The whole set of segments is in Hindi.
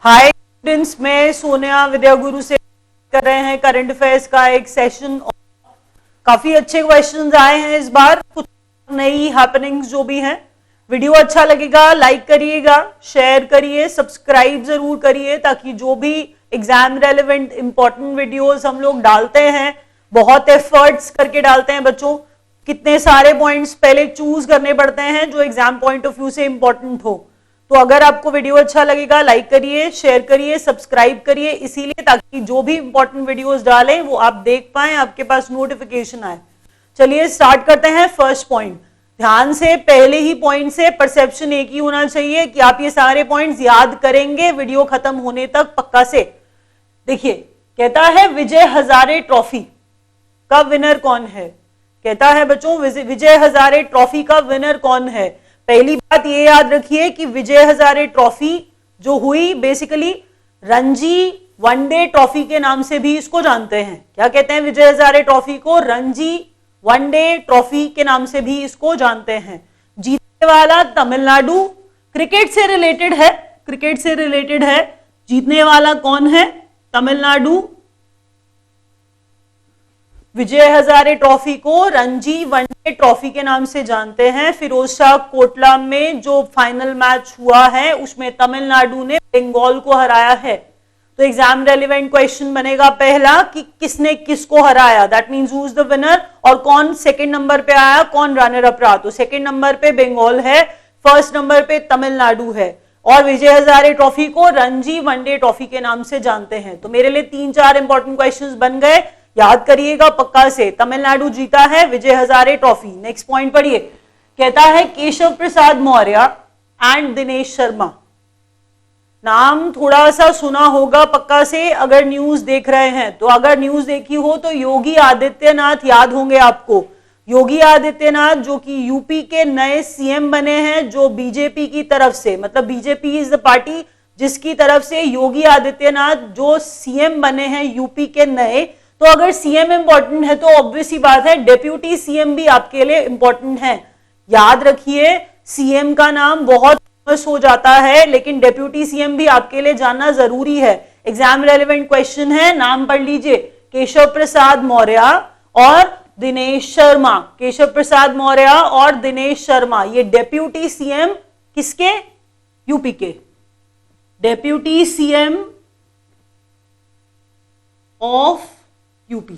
हाय स्टूडेंट्स, मैं सोनिया विद्या गुरु से कर रहे हैं करंट अफेयर्स का एक सेशन। काफी अच्छे क्वेश्चंस आए हैं इस बार, कुछ नई हैपनिंग्स जो भी हैं। वीडियो अच्छा लगेगा लाइक करिएगा, शेयर करिए, सब्सक्राइब जरूर करिए, ताकि जो भी एग्जाम रेलेवेंट इंपॉर्टेंट वीडियोस हम लोग डालते हैं, बहुत एफर्ट्स करके डालते हैं बच्चों। कितने सारे पॉइंट्स पहले चूज करने पड़ते हैं जो एग्जाम पॉइंट ऑफ व्यू से इंपॉर्टेंट हो। तो अगर आपको वीडियो अच्छा लगेगा लाइक करिए, शेयर करिए, सब्सक्राइब करिए, इसीलिए ताकि जो भी इंपॉर्टेंट वीडियोस डालें वो आप देख पाए, आपके पास नोटिफिकेशन आए। चलिए स्टार्ट करते हैं। फर्स्ट पॉइंट, ध्यान से पहले ही पॉइंट से परसेप्शन एक ही होना चाहिए कि आप ये सारे पॉइंट्स याद करेंगे वीडियो खत्म होने तक पक्का से। देखिए, कहता है विजय हजारे ट्रॉफी का विनर कौन है। कहता है बच्चों विजय हजारे ट्रॉफी का विनर कौन है। पहली बात ये याद रखिए कि विजय हजारे ट्रॉफी जो हुई बेसिकली रणजी वनडे ट्रॉफी के नाम से भी इसको जानते हैं। क्या कहते हैं विजय हजारे ट्रॉफी को? रणजी वनडे ट्रॉफी के नाम से भी इसको जानते हैं। जीतने वाला तमिलनाडु, क्रिकेट से रिलेटेड है, क्रिकेट से रिलेटेड है। जीतने वाला कौन है? तमिलनाडु। विजय हजारे ट्रॉफी को रणजी वनडे ट्रॉफी के नाम से जानते हैं। फिरोज शाह कोटला में जो फाइनल मैच हुआ है उसमें तमिलनाडु ने बंगाल को हराया है। तो एग्जाम रेलेवेंट क्वेश्चन बनेगा पहला कि किसने किसको हराया, that means who is the winner, और कौन सेकंड नंबर पे आया, कौन रनर अप रहा। तो सेकंड नंबर पे बंगाल है, फर्स्ट नंबर पे तमिलनाडु है, और विजय हजारे ट्रॉफी को रणजी वनडे ट्रॉफी के नाम से जानते हैं। तो मेरे लिए 3-4 इंपॉर्टेंट क्वेश्चंस बन गए, याद करिएगा पक्का से। तमिलनाडु जीता है Vijay Hazare trophy. Next point पढ़िए। कहता है केशव प्रसाद मौर्य एंड दिनेश शर्मा। नाम थोड़ा सा सुना होगा पक्का से अगर न्यूज देख रहे हैं। तो अगर न्यूज देखी हो तो योगी आदित्यनाथ याद होंगे आपको। योगी आदित्यनाथ जो कि यूपी के नए सीएम बने हैं, जो बीजेपी की तरफ से, मतलब बीजेपी इज द पार्टी जिसकी तरफ से योगी आदित्यनाथ जो सीएम बने हैं यूपी के नए। तो अगर सीएम इंपॉर्टेंट है तो ऑब्वियस ही बात है डेप्यूटी सीएम भी आपके लिए इंपॉर्टेंट है। याद रखिए सीएम का नाम बहुत फेमस हो जाता है, लेकिन डेप्यूटी सीएम भी आपके लिए जानना जरूरी है। एग्जाम रेलेवेंट क्वेश्चन है, नाम पढ़ लीजिए, केशव प्रसाद मौर्य और दिनेश शर्मा। केशव प्रसाद मौर्य और दिनेश शर्मा ये डेप्यूटी सीएम किसके? यूपी के। Deputy CM of UP.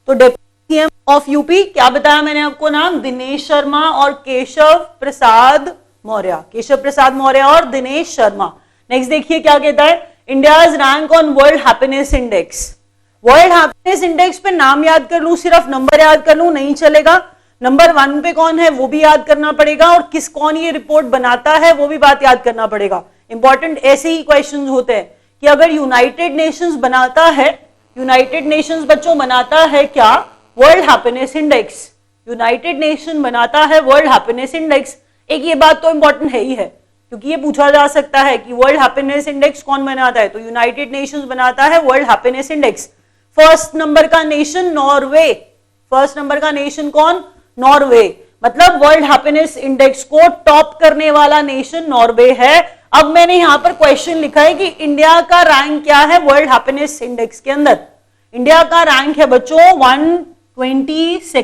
तो डेप्यूटी सीएम ऑफ यूपी क्या बताया मैंने आपको नाम? दिनेश शर्मा और केशव प्रसाद मौर्य। केशव प्रसाद मौर्य और दिनेश शर्मा। नेक्स्ट देखिए क्या कहता है, India's rank on world happiness index. World happiness index पे नाम याद कर लूं, सिर्फ नंबर याद कर लूं नहीं चलेगा। नंबर 1 पे कौन है वो भी याद करना पड़ेगा, और कौन ये रिपोर्ट बनाता है वो भी बात याद करना पड़ेगा। इंपॉर्टेंट ऐसे ही क्वेश्चन होते हैं कि अगर यूनाइटेड नेशंस बनाता है, यूनाइटेड नेशंस बच्चों बनाता है क्या? World happiness index. United nation बनाता है वर्ल्ड हैप्पीनेस इंडेक्स। एक ये बात तो इंपॉर्टेंट है ही है, क्योंकि ये पूछा जा सकता है कि वर्ल्ड हैप्पीनेस इंडेक्स कौन बनाता है। तो यूनाइटेड नेशंस बनाता है world happiness index. First number का नेशन नॉर्वे। फर्स्ट नंबर का नेशन कौन? नॉर्वे। मतलब वर्ल्ड हैप्पीनेस इंडेक्स को टॉप करने वाला नेशन नॉर्वे है। अब मैंने यहां पर क्वेश्चन लिखा है कि इंडिया का रैंक क्या है वर्ल्ड हैप्पीनेस इंडेक्स के अंदर। इंडिया का रैंक है बच्चों 122।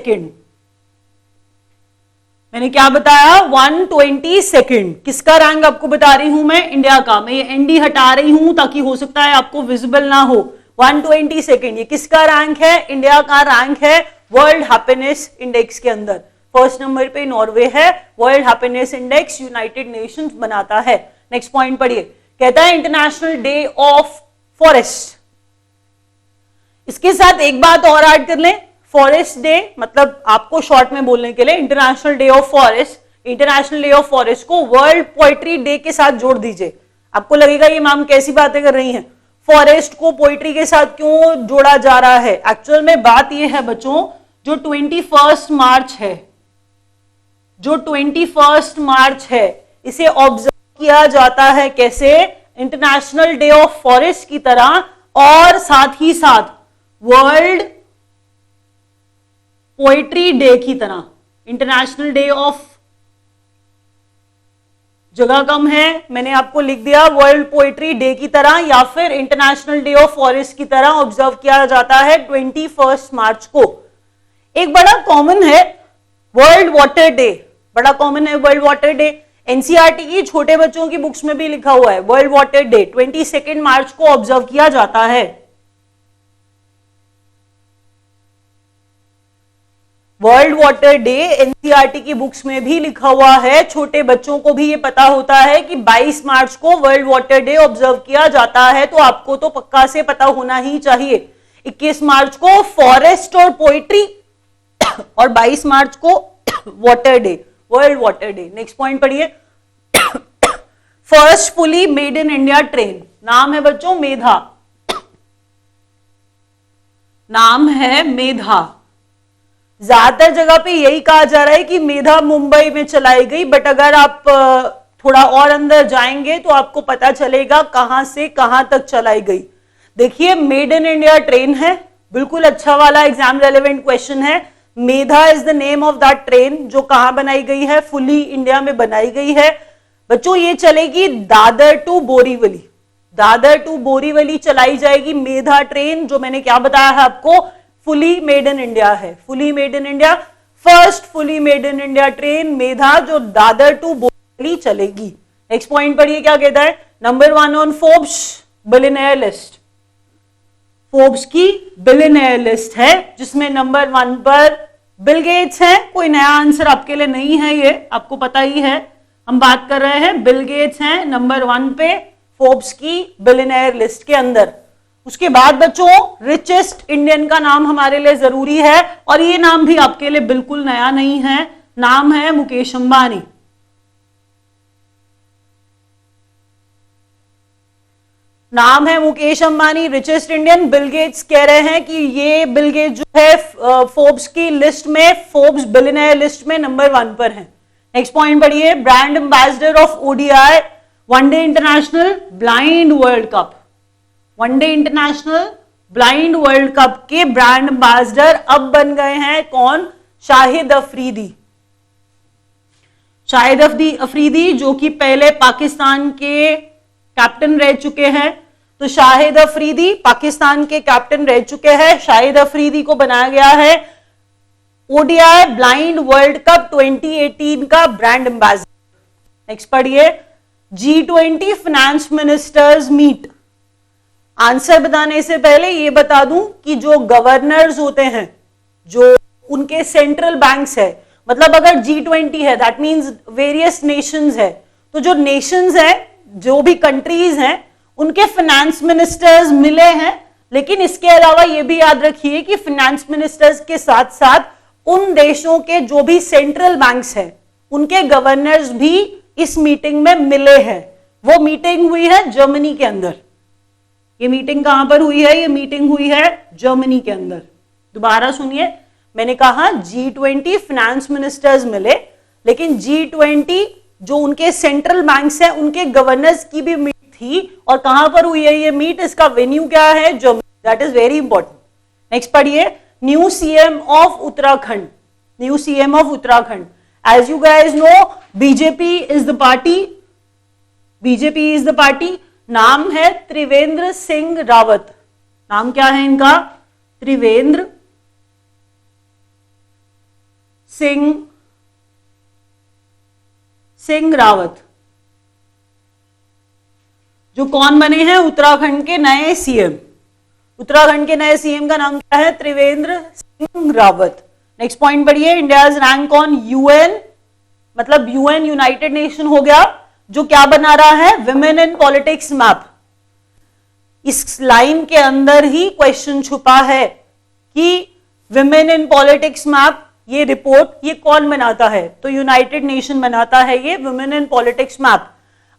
मैंने क्या बताया? 122। किसका रैंक आपको बता रही हूं मैं? इंडिया का। मैं ये एनडी हटा रही हूं ताकि हो सकता है आपको विजिबल ना हो। 122 ये किसका रैंक है? इंडिया का रैंक है वर्ल्ड हैप्पीनेस इंडेक्स के अंदर। फर्स्ट नंबर पे नॉर्वे है। World happiness index United Nations बनाता है। नेक्स्ट पॉइंट पढ़िए। कहता है इंटरनेशनल डे ऑफ फॉरेस्ट। इसके साथ एक बात और ऐड कर लें, फॉरेस्ट डे मतलब आपको शॉर्ट में बोलने के लिए international day of forest, international day of forest को वर्ल्ड पोएट्री डे के साथ जोड़ दीजिए। आपको लगेगा ये मैम कैसी बातें कर रही हैं, फॉरेस्ट को पोएट्री के साथ क्यों जोड़ा जा रहा है। एक्चुअल में बात यह है बच्चों, जो 21 मार्च है, जो 21 मार्च है, इसे ऑब्जर्व किया जाता है कैसे? इंटरनेशनल डे ऑफ फॉरेस्ट की तरह, और साथ ही साथ वर्ल्ड पोएट्री डे की तरह। इंटरनेशनल डे ऑफ जगह कम है, मैंने आपको लिख दिया वर्ल्ड पोएट्री डे की तरह या फिर इंटरनेशनल डे ऑफ फॉरेस्ट की तरह ऑब्जर्व किया जाता है 21 मार्च को। एक बड़ा कॉमन है वर्ल्ड वाटर डे, बड़ा कॉमन है वर्ल्ड वाटर डे। एनसीईआरटी की छोटे बच्चों की बुक्स में भी लिखा हुआ है वर्ल्ड वाटर डे 22 मार्च को ऑब्जर्व किया जाता है। वर्ल्ड वाटर डे एनसीईआरटी की बुक्स में भी लिखा हुआ है, छोटे बच्चों को भी ये पता होता है कि 22 मार्च को वर्ल्ड वाटर डे ऑब्जर्व किया जाता है, तो आपको तो पक्का से पता होना ही चाहिए। 21 मार्च को फॉरेस्ट और पोइट्री और 22 मार्च को water day, world water day. Next point पढ़िए। First fully made in India train, नाम है बच्चों मेधा, नाम है मेधा। ज्यादातर जगह पे यही कहा जा रहा है कि मेधा मुंबई में चलाई गई, बट अगर आप थोड़ा और अंदर जाएंगे तो आपको पता चलेगा कहां से कहां तक चलाई गई। देखिए मेड इन इंडिया ट्रेन है, बिल्कुल अच्छा वाला एग्जाम रेलेवेंट क्वेश्चन है। Medha is the name of that train, जो कहां बनाई गई है, फुली इंडिया में बनाई गई है। बच्चों ये चलेगी दादर टू बोरीवली, दादर टू बोरीवली चलाई जाएगी मेधा ट्रेन, जो मैंने क्या बताया है आपको, फुली मेड इन इंडिया है, fully made in India. First fully made in India train Medha, जो दादर टू बोरीवली चलेगी। नेक्स्ट पॉइंट पढ़िए क्या कहता है। Number 1 on Forbes billionaire list, Forbes की बिलियनेयर लिस्ट है जिसमें नंबर 1 पर बिल गेट्स है। कोई नया आंसर आपके लिए नहीं है, ये आपको पता ही है, हम बात कर रहे हैं बिल गेट्स हैं नंबर 1 पे फोर्ब्स की बिलियनेयर लिस्ट के अंदर। उसके बाद बच्चों रिचेस्ट इंडियन का नाम हमारे लिए जरूरी है, और ये नाम भी आपके लिए बिल्कुल नया नहीं है, नाम है मुकेश अंबानी। नाम है Mukesh Ambani, richest Indian. Bill Gates कह रहे हैं कि ये बिल गेट्स जो है फोर्ब्स की लिस्ट में, फोर्ब्स बिलियनेयर लिस्ट में नंबर 1 पर है। नेक्स्ट पॉइंट पढ़िए। Brand ambassador of ODI one day international blind world cup, one day international blind world cup के ब्रांड एम्बेसडर अब बन गए हैं कौन, शाहिद अफरीदी। शाहिद अफरीदी जो कि पहले पाकिस्तान के कैप्टन रह चुके हैं, तो शाहिद अफरीदी पाकिस्तान के कैप्टन रह चुके हैं, शाहिद अफरीदी को बनाया गया है ओडीआई ब्लाइंड वर्ल्ड कप 2018 का ब्रांड एम्बेसडर। नेक्स्ट पढ़िए। G20 finance ministers meet. Answer बताने से पहले ये बता दूं कि जो गवर्नर्स होते हैं, जो उनके सेंट्रल बैंक्स है, मतलब अगर G20 है दैट मींस वेरियस नेशंस है, तो जो नेशंस है, जो भी कंट्रीज हैं, उनके फाइनेंस मिनिस्टर्स मिले हैं। लेकिन इसके अलावा ये भी याद रखिए कि फाइनेंस मिनिस्टर्स के साथ साथ उन देशों के जो भी सेंट्रल बैंक्स हैं, उनके गवर्नर्स भी इस मीटिंग में मिले हैं। वो मीटिंग हुई है जर्मनी के अंदर। ये मीटिंग कहां पर हुई है, ये मीटिंग हुई है जर्मनी के अंदर। दोबारा सुनिए, मैंने कहा G20 फाइनेंस मिनिस्टर्स मिले, लेकिन G20 जो उनके सेंट्रल बैंक्स हैं, उनके गवर्नर्स की भी मीट थी। और कहां पर हुई है ये मीट, इसका वेन्यू क्या है, Germany. That is very important. Next पढ़िए। New CM of Uttarakhand, new CM of Uttarakhand. As you guys know BJP is the party, BJP is the party. नाम है त्रिवेंद्र सिंह रावत। नाम क्या है इनका, त्रिवेंद्र सिंह रावत, जो कौन बने हैं, उत्तराखंड के नए सीएम। उत्तराखंड के नए सीएम का नाम क्या है, त्रिवेंद्र सिंह रावत। नेक्स्ट पॉइंट पढ़िए। इंडियाज रैंक ऑन यूएन, मतलब यूएन यूनाइटेड नेशन हो गया, जो क्या बना रहा है, विमेन इन पॉलिटिक्स मैप। इस लाइन के अंदर ही क्वेश्चन छुपा है कि विमेन इन पॉलिटिक्स मैप, ये रिपोर्ट ये कौन बनाता है, तो यूनाइटेड नेशन बनाता है ये विमेन इन पॉलिटिक्स मैप।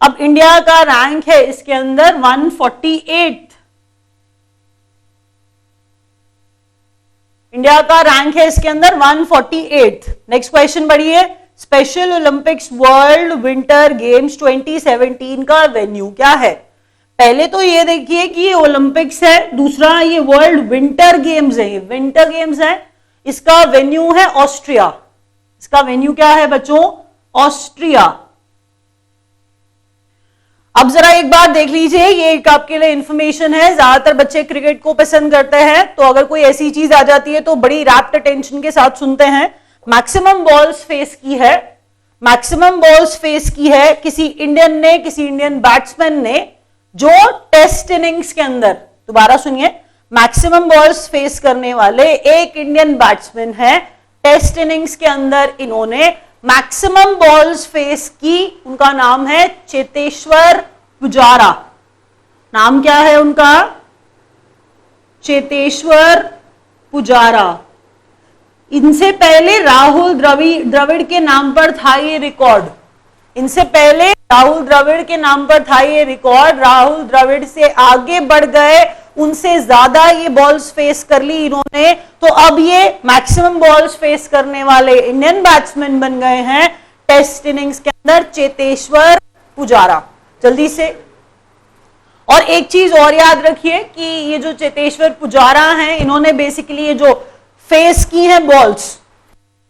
अब इंडिया का रैंक है इसके अंदर 148, इंडिया का रैंक है इसके अंदर 148। नेक्स्ट क्वेश्चन बढ़िए। Special Olympics world winter games 2017 का वेन्यू क्या है। पहले तो ये देखिए कि ये ओलंपिक्स है, दूसरा ये वर्ल्ड विंटर गेम्स है, ये विंटर गेम्स है। इसका वेन्यू है ऑस्ट्रिया। इसका वेन्यू क्या है बच्चों, ऑस्ट्रिया। अब जरा एक बात देख लीजिए, ये एक आपके लिए इंफॉर्मेशन है। ज्यादातर बच्चे क्रिकेट को पसंद करते हैं, तो अगर कोई ऐसी चीज आ जाती है तो बड़ी रैप्ट अटेंशन के साथ सुनते हैं। मैक्सिमम बॉल्स फेस की है, मैक्सिमम बॉल्स फेस की है किसी इंडियन बैट्समैन ने जो टेस्ट इनिंग्स के अंदर, दोबारा सुनिए, मैक्सिमम बॉल्स फेस करने वाले एक इंडियन बैट्समैन है। टेस्ट इनिंग्स के अंदर इन्होंने मैक्सिमम बॉल्स फेस की, उनका नाम है चेतेश्वर पुजारा। नाम क्या है उनका? चेतेश्वर पुजारा। इनसे पहले राहुल द्रविड़ के नाम पर था ये रिकॉर्ड, इनसे पहले राहुल द्रविड़ के नाम पर था ये रिकॉर्ड। राहुल द्रविड़ से आगे बढ़ गए, उनसे ज्यादा ये बॉल्स फेस कर ली इन्होंने, तो अब ये मैक्सिमम बॉल्स फेस करने वाले इंडियन बैट्समैन बन गए हैं टेस्ट इनिंग्स के अंदर, चेतेश्वर पुजारा। जल्दी से, और एक चीज और याद रखिए कि ये जो चेतेश्वर पुजारा हैं, इन्होंने बेसिकली ये जो फेस की है बॉल्स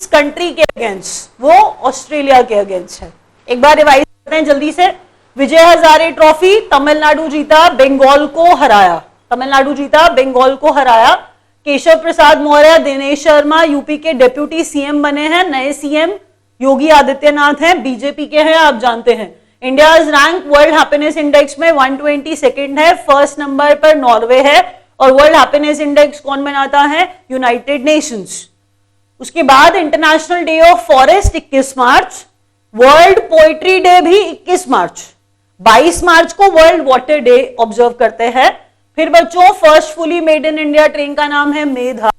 इस कंट्री के अगेंस्ट, वो ऑस्ट्रेलिया के अगेंस्ट है। एक बार रिवाइज करते हैं जल्दी से। विजय हजारे ट्रॉफी तमिलनाडु जीता, बंगाल को हराया। तमिलनाडु जीता, बंगाल को हराया। केशव प्रसाद मौर्य, दिनेश शर्मा यूपी के डिप्यूटी सीएम बने हैं। नए सीएम योगी आदित्यनाथ हैं, बीजेपी के हैं, आप जानते हैं। India rank world happiness index में 122 है, फर्स्ट नंबर पर नॉर्वे है, और वर्ल्ड हैप्पीनेस इंडेक्स कौन बनाता है? United Nations. उसके बाद international day of forest 21 March, world poetry day भी 21 मार्च, 22 मार्च को वर्ल्ड वाटर डे ऑब्जर्व करते हैं। फिर बच्चों, first fully made in India train का नाम है मेधा,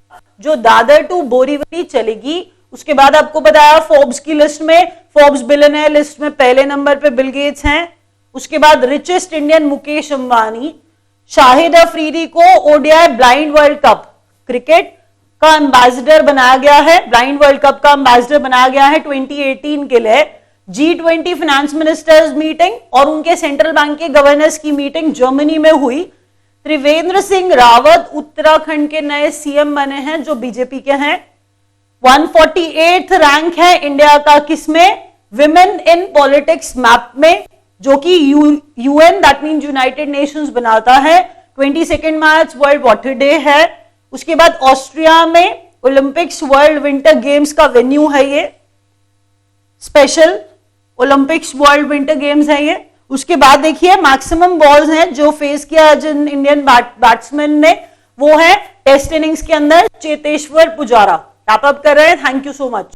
जो दादर टू बोरीवली चलेगी। उसके बाद आपको बताया फोर्ब्स की लिस्ट में, फोर्ब्स बिलियनेयर लिस्ट में पहले नंबर पे बिल गेट्स हैं। उसके बाद रिचेस्ट इंडियन मुकेश अंबानी। शाहिद अफरीदी को ODI blind world cup cricket का एम्बेसडर बनाया गया है, ब्लाइंड वर्ल्ड कप का एम्बेसडर बनाया गया है 2018 के लिए। G20 फाइनेंस मिनिस्टर्स मीटिंग और उनके सेंट्रल बैंक के गवर्नर्स की मीटिंग जर्मनी में हुई। त्रिवेंद्र सिंह रावत उत्तराखंड के नए सीएम बने हैं, जो बीजेपी के हैं। 148th रैंक है इंडिया का किसमें? विमेन इन पॉलिटिक्स मैप में, जो कि UN that mean United Nations बनाता है। 22 मार्च वर्ल्ड वाटर डे है। उसके बाद ऑस्ट्रिया में ओलंपिक्स वर्ल्ड विंटर गेम्स का वेन्यू है, ये special Olympics world winter games है ये। उसके बाद देखिए मैक्सिमम बॉल्स हैं जो फेस किया जिन इंडियन बैट्समैन ने, वो है टेस्ट इनिंग्स के अंदर चेतेश्वर पुजारा। टॉप अप कर रहे हैं। Thank you so much.